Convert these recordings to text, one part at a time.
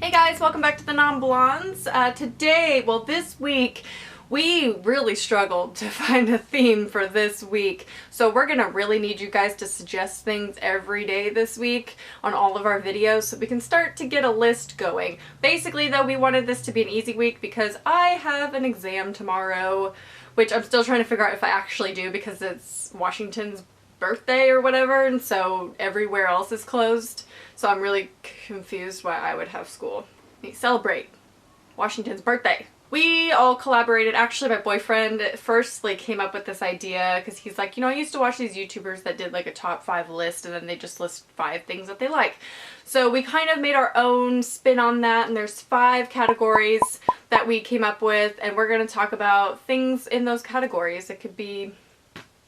Hey guys, welcome back to the Non-Blondes. This week, we really struggled to find a theme for this week. So we're gonna really need you guys to suggest things every day this week on all of our videos so we can start to get a list going. Basically though, we wanted this to be an easy week because I have an exam tomorrow, which I'm still trying to figure out if I actually do because it's Washington's birthday or whatever, and so everywhere else is closed. So I'm really confused why I would have school. Celebrate Washington's birthday. We all collaborated. Actually, my boyfriend first came up with this idea because he's like, you know, I used to watch these YouTubers that did like a top 5 list and then they just list 5 things that they like. So we kind of made our own spin on that, and there's 5 categories that we came up with, and we're going to talk about things in those categories. It could be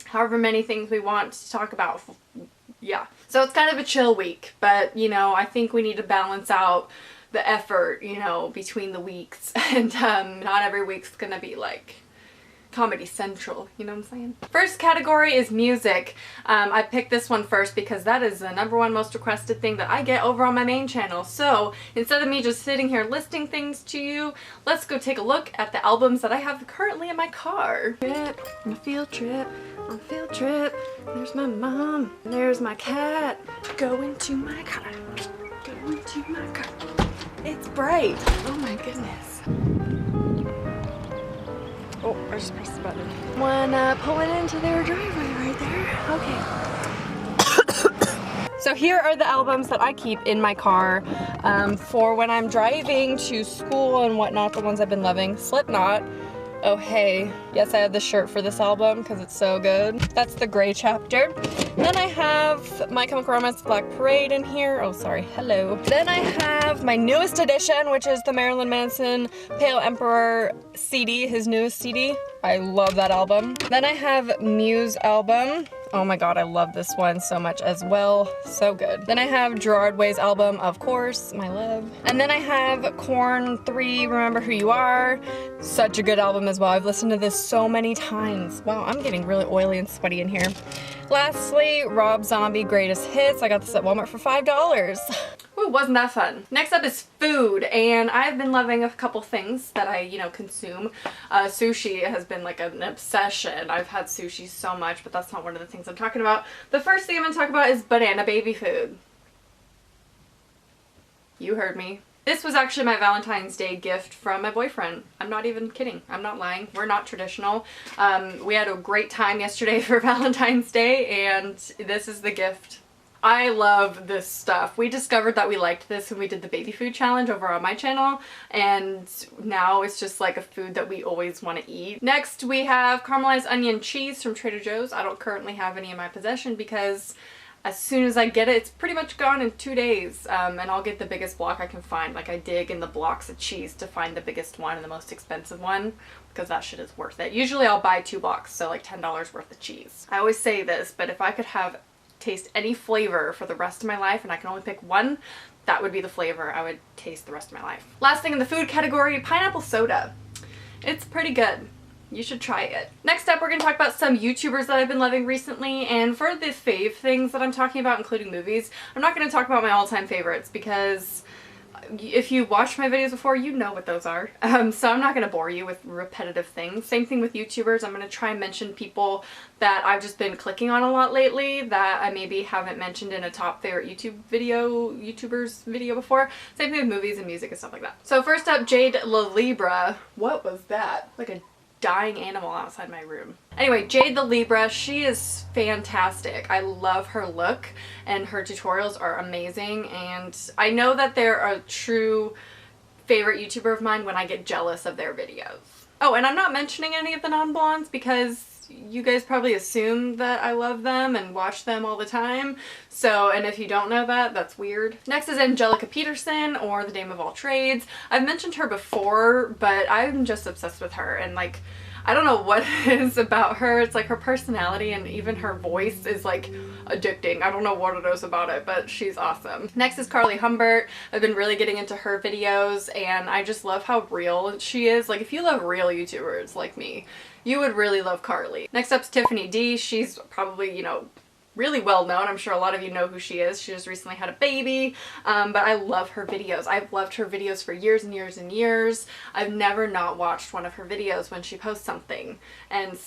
however many things we want to talk about. Yeah. So it's kind of a chill week, but you know, I think we need to balance out the effort, you know, between the weeks, and not every week's gonna be like Comedy Central, you know what I'm saying? First category is music. I picked this one first because that is the #1 most requested thing that I get over on my main channel. So instead of me just sitting here listing things to you, let's go take a look at the albums that I have currently in my car. Trip, on a field trip, on a field trip. There's my mom, there's my cat. Go into my car, go into my car. It's bright. Oh my goodness. Oh, I just pressed the button. One pulling into their driveway right there. Okay. So here are the albums that I keep in my car for when I'm driving to school and whatnot, the ones I've been loving. Slipknot. Oh hey, yes, I have the shirt for this album because it's so good. That's the Gray Chapter. Then I have My Chemical Romance Black Parade in here. Oh sorry, hello. Then I have my newest edition, which is the Marilyn Manson Pale Emperor CD, his newest CD. I love that album. Then I have Muse album. Oh my god, I love this one so much as well. So good. Then I have Gerard Way's album, of course, my love. And then I have Korn 3, Remember Who You Are. Such a good album as well. I've listened to this so many times. Wow, I'm getting really oily and sweaty in here. Lastly, Rob Zombie Greatest Hits. I got this at Walmart for $5. Ooh, wasn't that fun? Next up is food, and I've been loving a couple things that I, you know, consume. Sushi has been like an obsession. I've had sushi so much, but that's not one of the things I'm talking about. The first thing I'm going to talk about is banana baby food. You heard me. This was actually my Valentine's Day gift from my boyfriend. I'm not even kidding. I'm not lying. We're not traditional. We had a great time yesterday for Valentine's Day, and this is the gift. I love this stuff. We discovered that we liked this when we did the baby food challenge over on my channel, and now it's just like a food that we always want to eat. Next we have caramelized onion cheese from Trader Joe's. I don't currently have any in my possession because as soon as I get it, it's pretty much gone in 2 days, and I'll get the biggest block I can find. Like, I dig in the blocks of cheese to find the biggest one and the most expensive one because that shit is worth it. Usually I'll buy 2 blocks, so like $10 worth of cheese. I always say this, but if I could taste any flavor for the rest of my life and I can only pick one, that would be the flavor I would taste the rest of my life. Last thing in the food category, pineapple soda. It's pretty good. You should try it. Next up, we're going to talk about some YouTubers that I've been loving recently, and for the fave things that I'm talking about, including movies, I'm not going to talk about my all-time favorites because if you watched my videos before, you know what those are. So I'm not going to bore you with repetitive things. Same thing with YouTubers. I'm going to try and mention people that I've just been clicking on a lot lately that I maybe haven't mentioned in a top favorite YouTubers video before. Same thing with movies and music and stuff like that. So first up, Jade La Libra. What was that? Like a dying animal outside my room. Anyway, Jade the Libra, she is fantastic. I love her look and her tutorials are amazing, and I know that they're a true favorite YouTuber of mine when I get jealous of their videos. Oh, and I'm not mentioning any of the non-blondes because you guys probably assume that I love them and watch them all the time. So, and if you don't know that, that's weird. Next is Angelica Peterson, or The Dame of All Trades. I've mentioned her before, but I'm just obsessed with her, and like, I don't know what it is about her. It's like her personality and even her voice is like addicting. I don't know what it is about it, but she's awesome. Next is Carly Humbert. I've been really getting into her videos and I just love how real she is. Like, if you love real YouTubers like me, you would really love Carly. Next up's Tiffany D. She's probably, you know, really well known. I'm sure a lot of you know who she is. She just recently had a baby, but I love her videos. I've loved her videos for years and years and years. I've never not watched one of her videos when she posts something. And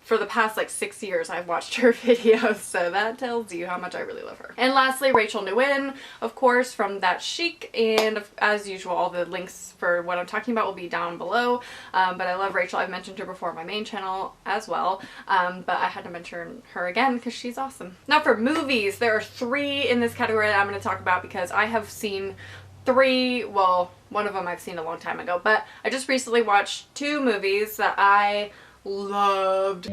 for the past like 6 years I've watched her videos, so that tells you how much I really love her. And lastly, Rachel Nguyen, of course, from That Chic, and as usual all the links for what I'm talking about will be down below, but I love Rachel. I've mentioned her before on my main channel as well, but I had to mention her again because she's awesome. Now for movies, there are 3 in this category that I'm going to talk about because I have seen 3, well, one of them I've seen a long time ago, but I just recently watched 2 movies that I loved.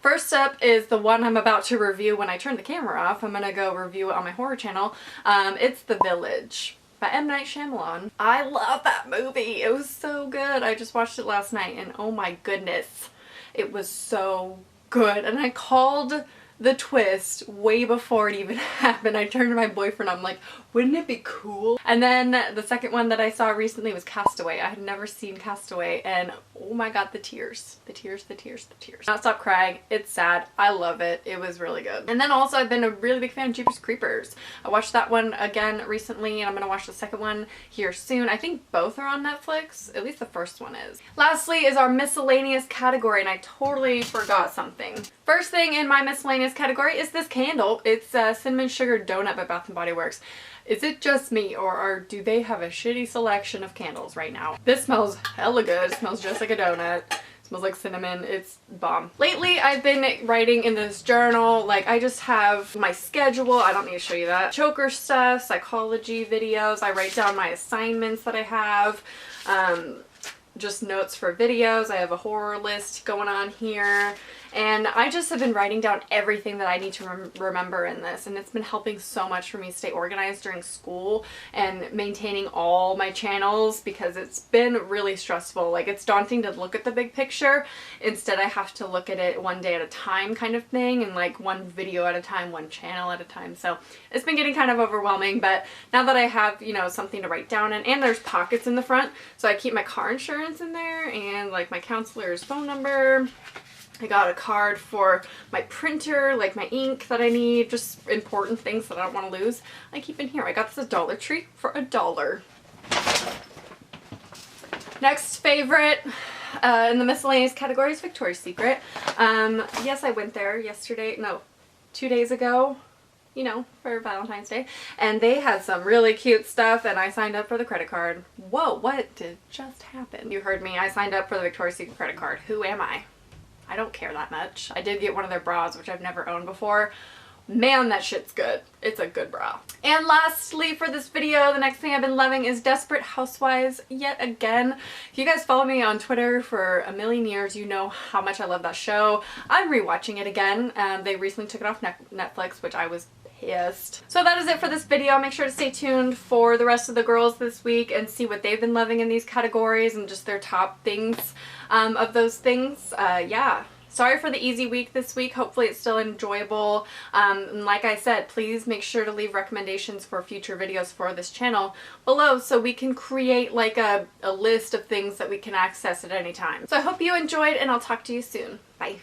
First up is the one I'm about to review when I turn the camera off. I'm gonna go review it on my horror channel. It's The Village by M. Night Shyamalan. I love that movie. It was so good. I just watched it last night and oh my goodness, it was so good. And I called the twist way before it even happened. I turned to my boyfriend, I'm like, wouldn't it be cool? And then the second one that I saw recently was Castaway. I had never seen Castaway and oh my god, the tears. The tears, the tears, the tears. Not stop crying. It's sad. I love it. It was really good. And then also I've been a really big fan of Jeepers Creepers. I watched that one again recently and I'm gonna watch the second one here soon. I think both are on Netflix. At least the first one is. Lastly is our miscellaneous category, and I totally forgot something. First thing in my miscellaneous category is this candle. It's a cinnamon sugar donut by Bath & Body Works. Is it just me, or do they have a shitty selection of candles right now? This smells hella good. It smells just like a donut. It smells like cinnamon. It's bomb. Lately, I've been writing in this journal. Like, I just have my schedule. I don't need to show you that. Choker stuff, psychology videos. I write down my assignments that I have. Just notes for videos. I have a horror list going on here. And I just have been writing down everything that I need to remember in this, and it's been helping so much for me stay organized during school and maintaining all my channels because it's been really stressful. Like, it's daunting to look at the big picture. Instead, I have to look at it one day at a time kind of thing, and like one video at a time, one channel at a time. So it's been getting kind of overwhelming, but now that I have, you know, something to write down in, and there's pockets in the front, so I keep my car insurance in there and like my counselor's phone number. I got a card for my printer, like my ink that I need, just important things that I don't want to lose. I keep in here. I got this at Dollar Tree for $1. Next favorite in the miscellaneous category is Victoria's Secret. Yes, I went there yesterday, no, 2 days ago, you know, for Valentine's Day, and they had some really cute stuff, and I signed up for the credit card. Whoa, what did just happen? You heard me. I signed up for the Victoria's Secret credit card. Who am I? I don't care that much. I did get one of their bras, which I've never owned before. Man, that shit's good. It's a good bra. And lastly for this video, the next thing I've been loving is Desperate Housewives yet again. If you guys follow me on Twitter for a million years, you know how much I love that show. I'm rewatching it again. They recently took it off Netflix, which I was pissed. So that is it for this video. Make sure to stay tuned for the rest of the girls this week and see what they've been loving in these categories and just their top things of those things. Yeah. Sorry for the easy week this week. Hopefully it's still enjoyable. And like I said, please make sure to leave recommendations for future videos for this channel below so we can create like a list of things that we can access at any time. So I hope you enjoyed, and I'll talk to you soon. Bye.